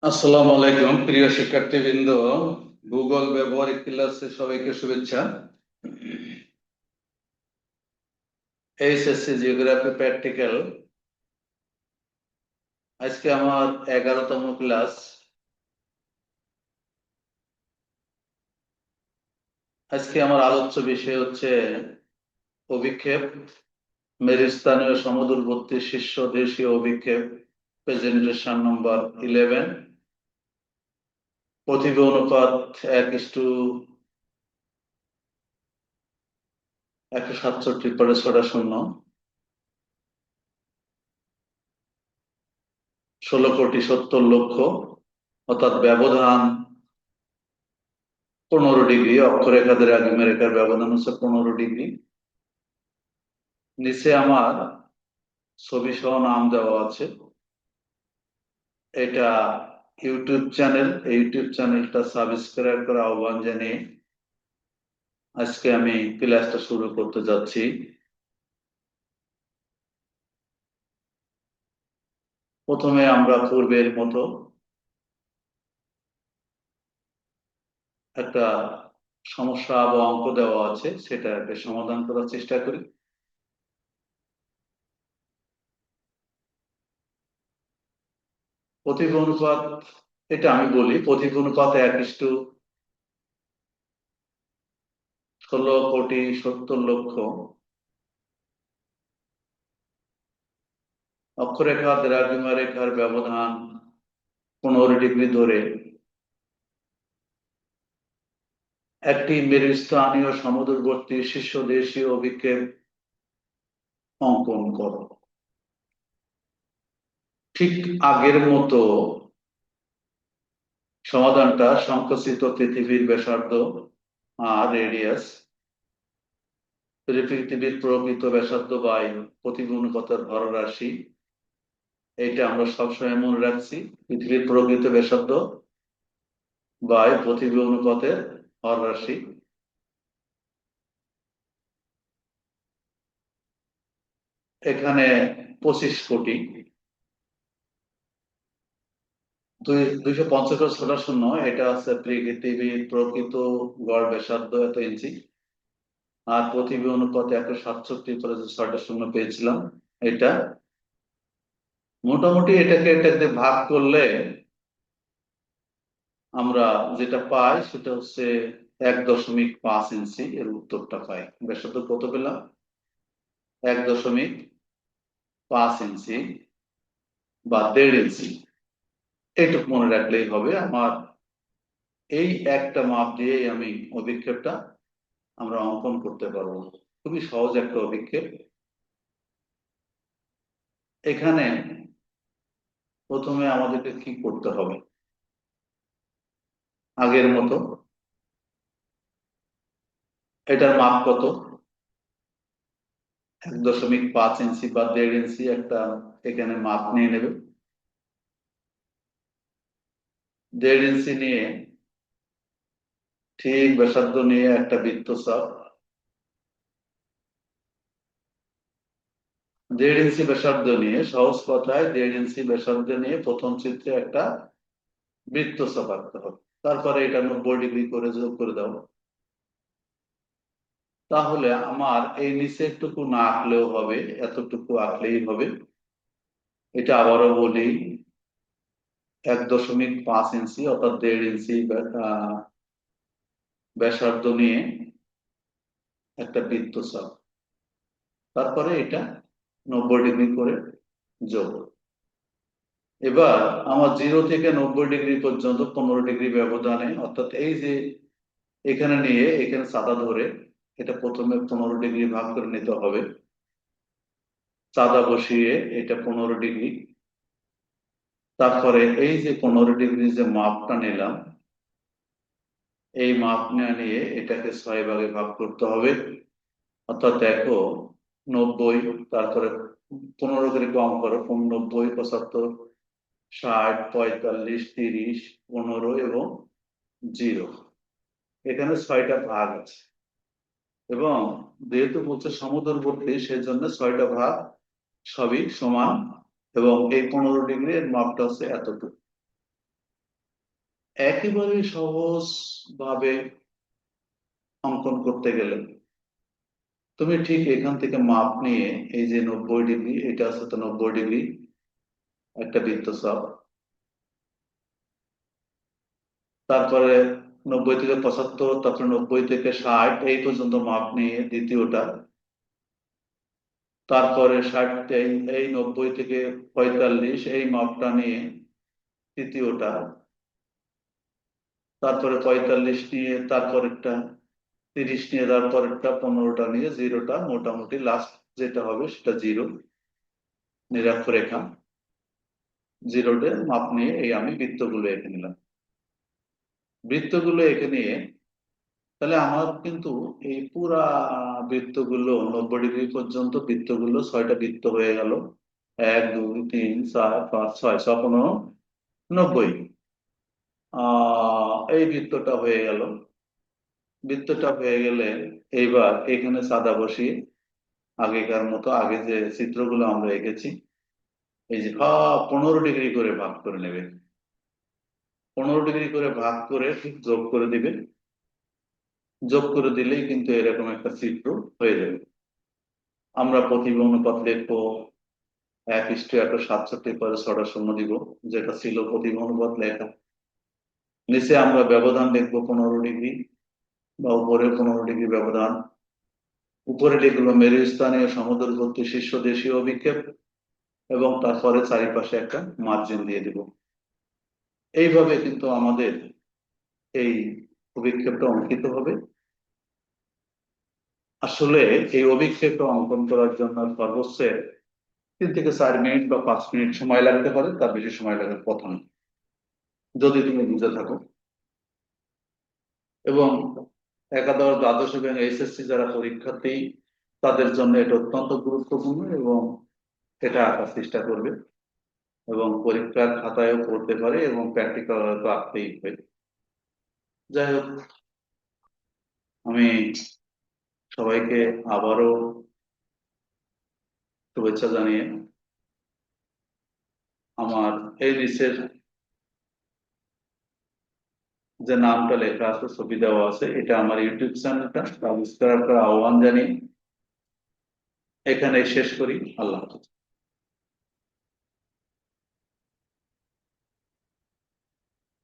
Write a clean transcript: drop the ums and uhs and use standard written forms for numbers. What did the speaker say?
আসসালামু আলাইকুম প্রিয় শিক্ষার্থীবৃন্দ। গুগল ব্যবহারিক ক্লাসে সবাইকে শুভেচ্ছা। এইচএসসি জিওগ্রাফি প্র্যাকটিক্যাল আজকে আমার 11তম ক্লাস। আজকে আমার আলোচ্য বিষয় হচ্ছে অভিক্ষেপ, মেরুস্থানীয় সমদূরবর্তী শীর্ষ দেশীয় অভিক্ষেপ, প্রেজেন্টেশন নম্বর 11। প্রতিভ অনুপাত 1:167 শূন্য, 16,70,00,000, অর্থাৎ ব্যবধান 15 ডিগ্রি। অক্ষরেখাদের রেখার ব্যবধান হচ্ছে 15 ডিগ্রি। নিচে আমার ছবি সহ নাম দেওয়া আছে। এটা ইউটিউব চ্যানেল। ইউটিউব চ্যানেলটা সাবস্ক্রাইব করে আহ্বান জানিয়ে আজকে আমি ক্লাসটা শুরু করতে যাচ্ছি। প্রথমে আমরা পূর্বের মতো একটা সমস্যা বা অঙ্ক দেওয়া আছে, সেটাকে সমাধান করার চেষ্টা করি। প্রতিভ অনুপাত, এটা আমি বলি, প্রতিভ অনুপাত 1:16,70,00,000। অক্ষরেখা দ্রাঘিমা রেখার ব্যবধান 15 ডিগ্রি ধরে একটি মেরুস্থানীয় সমুদ্রবর্তী শীর্ষ দেশীয় অভিক্ষেপ অঙ্কন করো। ঠিক আগের মতো সমাধানটা সংকুচিত পৃথিবীর ব্যাসার্ধ আর রেডিয়াস, পৃথিবীর প্রকৃত ব্যাসার্ধ বাই প্রতিভ অনুপাতের ভররাশি। এটা আমরা সবসময় মনে রাখছি, পৃথিবীর প্রকৃত ব্যাসার্ধ বাই প্রতিভ অনুপাতের ভররাশি। এখানে 25 কোটি, 250,000 এটা আছে পৃথিবীর প্রকৃত গড় ব্যাসার্ধ, এত ইঞ্চি। আর প্রতিভ অনুপাতে 167 করে যে 6টা শূন্য পেয়েছিলাম, এটা মোটামুটি এটাকে ভাগ করলে আমরা যেটা পাই সেটা হচ্ছে 1.5 ইঞ্চি। এর উত্তরটা পাই। ব্যাসার্ধ কত পেলাম? 1.5 ইঞ্চি বা 1.5 ইঞ্চি। এইটুকু মনে রাখলেই হবে আমার। এই একটা মাপ দিয়েই আমি অভিক্ষেপটা আমরা অঙ্কন করতে পারবো। খুবই সহজ একটা অভিক্ষেপ। এখানে প্রথমে আমাদেরকে কি করতে হবে? আগের মতো এটার মাপ কত? 1.5 ইঞ্চি বা 1.5 ইঞ্চি একটা এখানে মাপ নিয়ে নেবে। 1.5 ইঞ্চি নিয়ে ঠিক ব্যাসার্ধ নিয়ে একটা বৃত্ত চাপ। 1.5 ইঞ্চি ব্যাসার্ধ নিয়ে, সহজ কথায় 1.5 ইঞ্চি ব্যাসার্ধ নিয়ে প্রথম চিত্রে একটা বৃত্ত চাপ আঁকতে হবে। তারপরে এটা 90 ডিগ্রি করে যোগ করে দাও। তাহলে আমার এই নিচের টুকু না আঁকলেও হবে, এতটুকু আঁকলেই হবে। এটা আবারও বলি, 1.5 ইঞ্চি অর্থাৎ 1.5 ইঞ্চি ব্যাসার্ধ নিয়ে একটা বৃত্ত চাপ। তারপরে এটা 90 ডিগ্রি করে যোগ। এবার আমার 0 থেকে 90 ডিগ্রি পর্যন্ত 15 ডিগ্রি ব্যবধানে, অর্থাৎ এই যে এখানে নিয়ে এখানে চাঁদা ধরে এটা প্রথমে 15 ডিগ্রি ভাগ করে নিতে হবে। চাঁদা বসিয়ে এটা 15 ডিগ্রি। তারপরে এই যে 15 ডিগ্রি যে মাপটা নিলাম, এই মাপ নিয়ে এটাকে 6 ভাগে ভাগ করতে হবে। অর্থাৎ দেখো 90, তারপরে 15 করে কম করো, 90, 75, 60, 45, 30, 15 এবং 0। এখানে 6টা ভাগ আছে এবং যেহেতু বলছে সমুদ্রবর্তী, সেজন্য 6টা ভাগ সবই সমান এবং এই 15 ডিগ্রির মাপটা হচ্ছে এতটুকু। একেবারে সহজ ভাবে অঙ্কন করতে গেলে তুমি ঠিক এখান থেকে মাপ নিয়ে, এই যে 90 ডিগ্রি, এটা আছে তো 90 ডিগ্রি একটা বৃত্তচাপ, তারপরে 90 থেকে 75, তারপরে 90 থেকে 60, এই পর্যন্ত মাপ নিয়ে দ্বিতীয়টা, তারপরে 60, এই 90 থেকে 45 এই মাপটা নিয়ে তৃতীয়টা, তারপরে 45 নিয়ে তারপরেরটা, 30 নিয়ে তারপরেরটা, 15টা নিয়ে জিরোটা, মোটামুটি লাস্ট যেটা হবে সেটা জিরো, নিরক্ষরেখা। জিরোতে মাপ নিয়ে এই আমি বৃত্তগুলো এঁকে নিলাম। বৃত্তগুলো এঁকে নিয়ে তাহলে আমার কিন্তু এই পুরা বৃত্তগুলো 90 ডিগ্রি পর্যন্ত বৃত্তগুলো 6টা বৃত্ত হয়ে গেল। 1 2 3 4 5 6 6 15 90। এই বৃত্তটা হয়ে গেল। বৃত্তটা হয়ে গেলে এইবার এখানে সাদা বসিয়ে আগেকার মতো আগে যে চিত্রগুলো আমরা এঁকেছি, এই যে 15 ডিগ্রি করে ভাগ করে নেবে। 15 ডিগ্রি করে ভাগ করে ঠিক যোগ করে দিবে। যোগ করে দিলেই কিন্তু এরকম একটা চিত্র হয়ে যাবে। আমরা প্রতিভা অনুপাত লিখবো 1:167 পরে 6টা শূন্য দিব, যেটা ছিল প্রতিভা অনুপাত লেখা। নিচে আমরা ব্যবধান লিখবো 15 ডিগ্রি, বা উপরে 15 ডিগ্রি ব্যবধান। উপরে লিখলো মেরুস্থানীয় সমদূরবর্তী শীর্ষ দেশীয় অভিক্ষেপ, এবং তারপরে চারিপাশে একটা মার্জিন দিয়ে দিব। এইভাবে কিন্তু আমাদের এই অভিক্ষেপটা অঙ্কিত হবে। আসলে এই অভিক্ষেপটা অঙ্কন করার জন্য সর্বোচ্চ 3 থেকে 4 মিনিট বা 5 মিনিট সময় লাগতে পারে, তার বেশি সময় লাগার কথা না, যদি তুমি বুঝে থাকো। এবং একাদশ, দ্বাদশ এবং এইচএসসি যারা পরীক্ষার্থী, তাদের জন্য এটা অত্যন্ত গুরুত্বপূর্ণ, এবং এটা আঁকার চেষ্টা করবে, এবং পরীক্ষার খাতায়ও পড়তে পারে, এবং প্র্যাকটিক্যাল তো আঁকতেই হয়। যাই হোক, আমি সবাইকে আবারও শুভেচ্ছা জানিয়ে আমার এই নিচের যে নামটা লেখা আছে, ছবি দেওয়া আছে, এটা আমার ইউটিউব চ্যানেলটা, সাবস্ক্রাইব করার আহ্বান জানিয়ে এখানে শেষ করি। আল্লাহ হাফেজ।